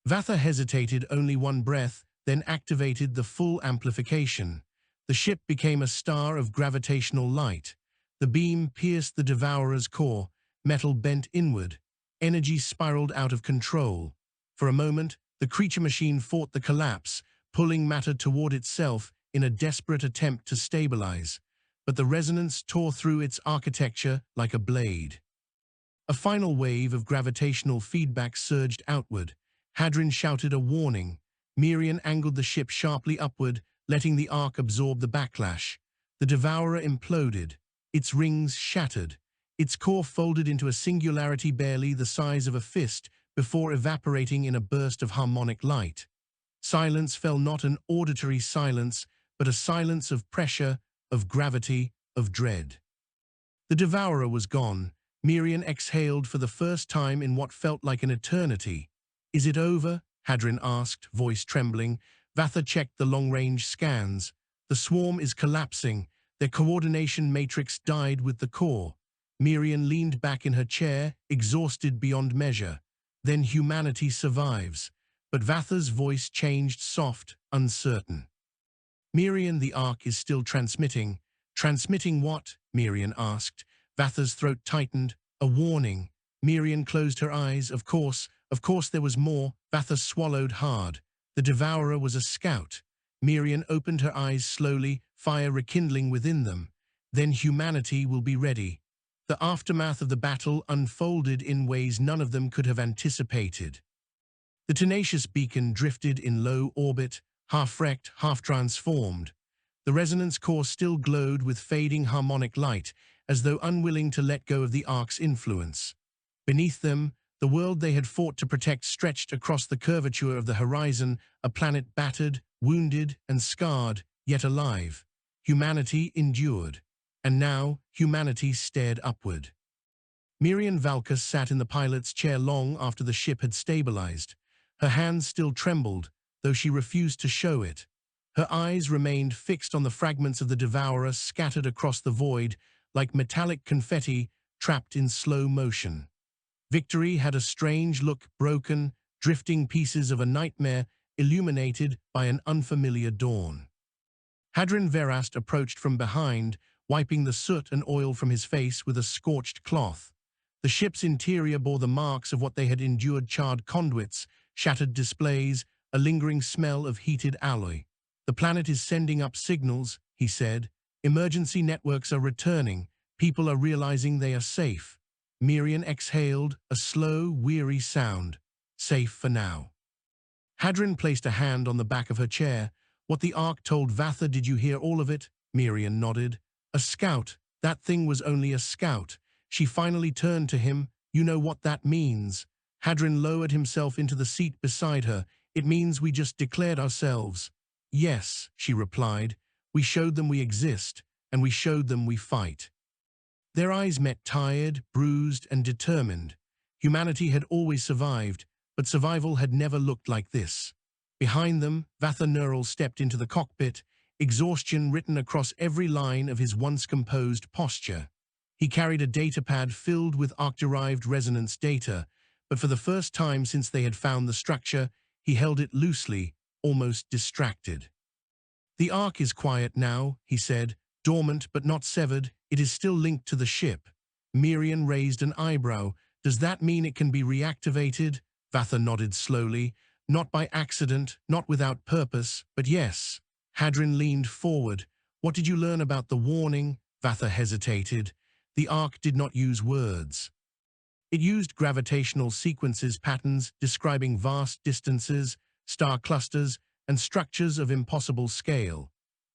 Vatha hesitated only one breath, then activated the full amplification. The ship became a star of gravitational light. The beam pierced the devourer's core, metal bent inward. Energy spiraled out of control. For a moment, the creature machine fought the collapse, pulling matter toward itself in a desperate attempt to stabilize. But the resonance tore through its architecture like a blade. A final wave of gravitational feedback surged outward. Hadron shouted a warning. Miriam angled the ship sharply upward, letting the arc absorb the backlash. The devourer imploded. Its rings shattered. Its core folded into a singularity barely the size of a fist before evaporating in a burst of harmonic light. Silence fell, not an auditory silence, but a silence of pressure, of gravity, of dread. The devourer was gone. Miriam exhaled for the first time in what felt like an eternity. "Is it over?" Hadron asked, voice trembling. Vatha checked the long-range scans. The swarm is collapsing. Their coordination matrix died with the core. Miriam leaned back in her chair, exhausted beyond measure. Then humanity survives. But Vatha's voice changed, soft, uncertain. Miriam, the Ark is still transmitting. Transmitting what? Miriam asked. Vatha's throat tightened. A warning. Miriam closed her eyes. Of course there was more. Vatha swallowed hard. The devourer was a scout. Miriam opened her eyes slowly, fire rekindling within them. Then humanity will be ready. The aftermath of the battle unfolded in ways none of them could have anticipated. The tenacious beacon drifted in low orbit, half-wrecked, half-transformed. The resonance core still glowed with fading harmonic light, as though unwilling to let go of the Ark's influence. Beneath them, the world they had fought to protect stretched across the curvature of the horizon, a planet battered, wounded, and scarred, yet alive. Humanity endured. And now, humanity stared upward. Miriam Valkus sat in the pilot's chair long after the ship had stabilized. Her hands still trembled, though she refused to show it. Her eyes remained fixed on the fragments of the devourer scattered across the void, like metallic confetti trapped in slow motion. Victory had a strange look, broken, drifting pieces of a nightmare illuminated by an unfamiliar dawn. Hadrin Verast approached from behind, wiping the soot and oil from his face with a scorched cloth. The ship's interior bore the marks of what they had endured: charred conduits, shattered displays, a lingering smell of heated alloy. "The planet is sending up signals," he said. "Emergency networks are returning. People are realizing they are safe." Miriam exhaled, a slow, weary sound. Safe for now. Hadrin placed a hand on the back of her chair. "What the Ark told Vatha, did you hear all of it?" Miriam nodded. "A scout. That thing was only a scout." She finally turned to him. "You know what that means?" Hadrin lowered himself into the seat beside her. "It means we just declared ourselves." "Yes," she replied. "We showed them we exist, and we showed them we fight." Their eyes met, tired, bruised, and determined. Humanity had always survived, but survival had never looked like this. Behind them, Vatha Neural stepped into the cockpit, exhaustion written across every line of his once composed posture. He carried a datapad filled with Ark-derived resonance data, but for the first time since they had found the structure, he held it loosely, almost distracted. "The Ark is quiet now," he said, "dormant but not severed. It is still linked to the ship." Miriam raised an eyebrow. "Does that mean it can be reactivated?" Vatha nodded slowly. "Not by accident, not without purpose, but yes." Hadrin leaned forward. "What did you learn about the warning?" Vatha hesitated. The Ark did not use words. It used gravitational sequences patterns describing vast distances, star clusters, and structures of impossible scale.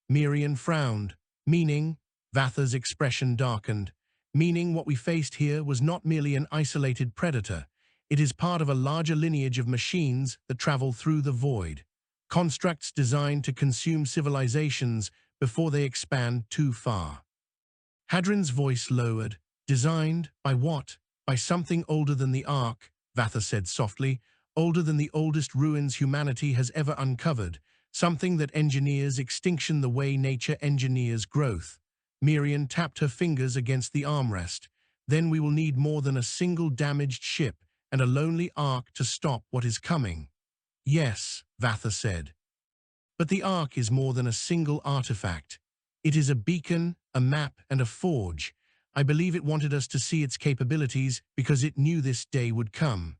Miriam frowned. "Meaning?" Vatha's expression darkened. "Meaning what we faced here was not merely an isolated predator. It is part of a larger lineage of machines that travel through the void. Constructs designed to consume civilizations before they expand too far." Hadrin's voice lowered. "Designed? By what?" "By something older than the Ark," Vatha said softly. "Older than the oldest ruins humanity has ever uncovered. Something that engineers extinction the way nature engineers growth." Miriam tapped her fingers against the armrest. "Then we will need more than a single damaged ship and a lonely Ark to stop what is coming." "Yes," Vatha said. "But the Ark is more than a single artifact. It is a beacon, a map, and a forge. I believe it wanted us to see its capabilities because it knew this day would come."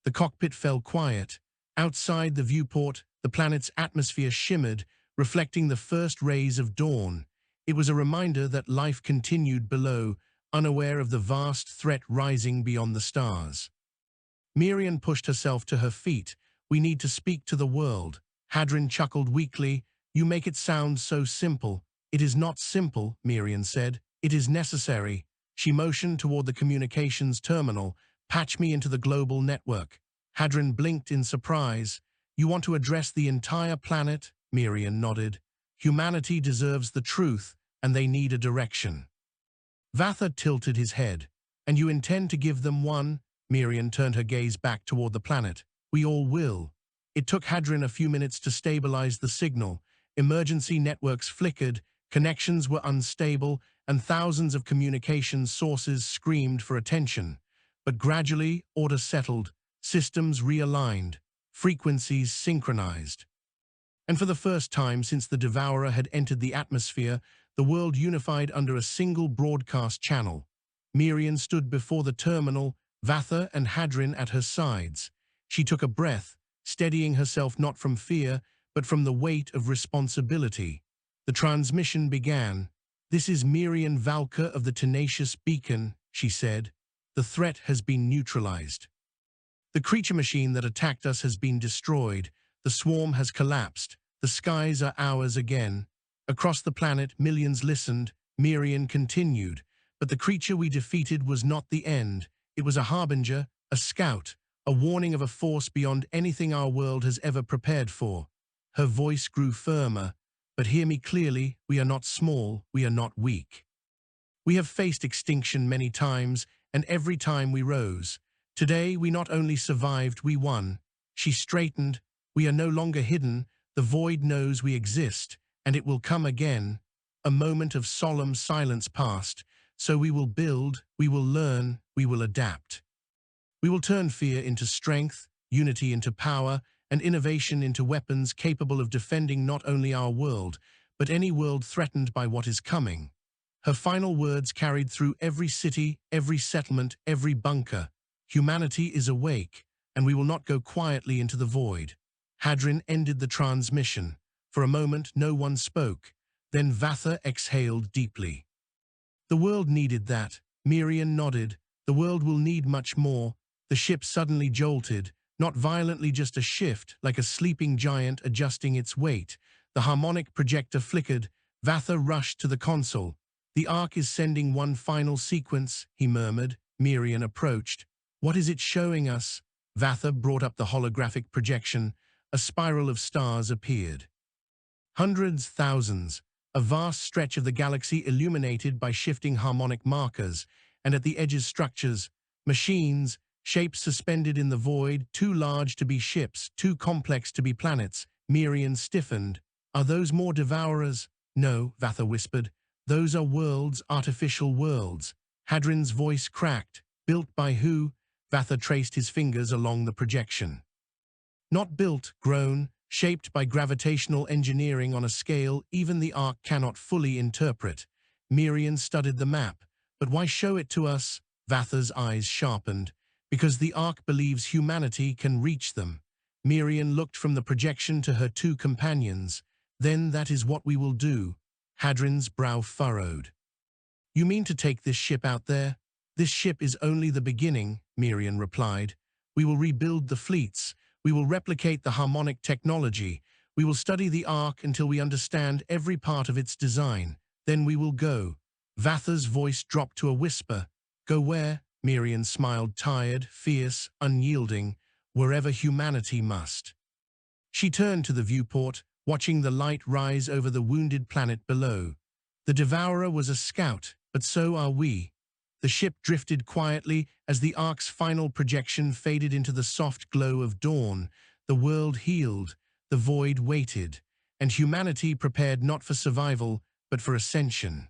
The cockpit fell quiet. Outside the viewport, the planet's atmosphere shimmered, reflecting the first rays of dawn. It was a reminder that life continued below, unaware of the vast threat rising beyond the stars. Miriam pushed herself to her feet. "We need to speak to the world." Hadrin chuckled weakly. "You make it sound so simple." "It is not simple," Miriam said. "It is necessary." She motioned toward the communications terminal. "Patch me into the global network." Hadrin blinked in surprise. "You want to address the entire planet?" Miriam nodded. "Humanity deserves the truth, and they need a direction." Vatha tilted his head. "And you intend to give them one?" Miriam turned her gaze back toward the planet. "We all will." It took Hadrin a few minutes to stabilize the signal. Emergency networks flickered, connections were unstable, and thousands of communication sources screamed for attention. But gradually, order settled, systems realigned, frequencies synchronized. And for the first time since the Devourer had entered the atmosphere, the world unified under a single broadcast channel. Miriam stood before the terminal, Vatha and Hadrin at her sides. She took a breath, steadying herself not from fear, but from the weight of responsibility. The transmission began. "This is Miriam Valka of the Tenacious Beacon," she said. "The threat has been neutralized. The creature machine that attacked us has been destroyed. The swarm has collapsed. The skies are ours again." Across the planet, millions listened. Miriam continued. "But the creature we defeated was not the end. It was a harbinger, a scout, a warning of a force beyond anything our world has ever prepared for." Her voice grew firmer. "But hear me clearly, we are not small, we are not weak. We have faced extinction many times, and every time we rose. Today, we not only survived, we won." She straightened. "We are no longer hidden. The void knows we exist, and it will come again." A moment of solemn silence passed. "So we will build, we will learn, we will adapt. We will turn fear into strength, unity into power, and innovation into weapons capable of defending not only our world, but any world threatened by what is coming." Her final words carried through every city, every settlement, every bunker. "Humanity is awake, and we will not go quietly into the void." Hadrin ended the transmission. For a moment, no one spoke. Then Vatha exhaled deeply. "The world needed that." Miriam nodded. "The world will need much more." The ship suddenly jolted, not violently, just a shift, like a sleeping giant adjusting its weight. The harmonic projector flickered. Vatha rushed to the console. "The Ark is sending one final sequence," he murmured. Miriam approached. "What is it showing us?" Vatha brought up the holographic projection. A spiral of stars appeared. Hundreds, thousands, a vast stretch of the galaxy illuminated by shifting harmonic markers, and at the edges structures, machines, shapes suspended in the void, too large to be ships, too complex to be planets. Miriam stiffened. "Are those more devourers?" "No," Vatha whispered. "Those are worlds, artificial worlds." Hadrin's voice cracked. "Built by who?" Vatha traced his fingers along the projection. "Not built, grown, shaped by gravitational engineering on a scale even the Ark cannot fully interpret." Miriam studied the map. "But why show it to us?" Vatha's eyes sharpened. "Because the Ark believes humanity can reach them." Miriam looked from the projection to her two companions. "Then that is what we will do." Hadrin's brow furrowed. "You mean to take this ship out there?" "This ship is only the beginning," Miriam replied. "We will rebuild the fleets. We will replicate the harmonic technology. We will study the Ark until we understand every part of its design. Then we will go." Vatha's voice dropped to a whisper. "Go where?" Miriam smiled, tired, fierce, unyielding. "Wherever humanity must." She turned to the viewport, watching the light rise over the wounded planet below. The Devourer was a scout, but so are we. The ship drifted quietly as the Ark's final projection faded into the soft glow of dawn. The world healed, the void waited, and humanity prepared not for survival, but for ascension.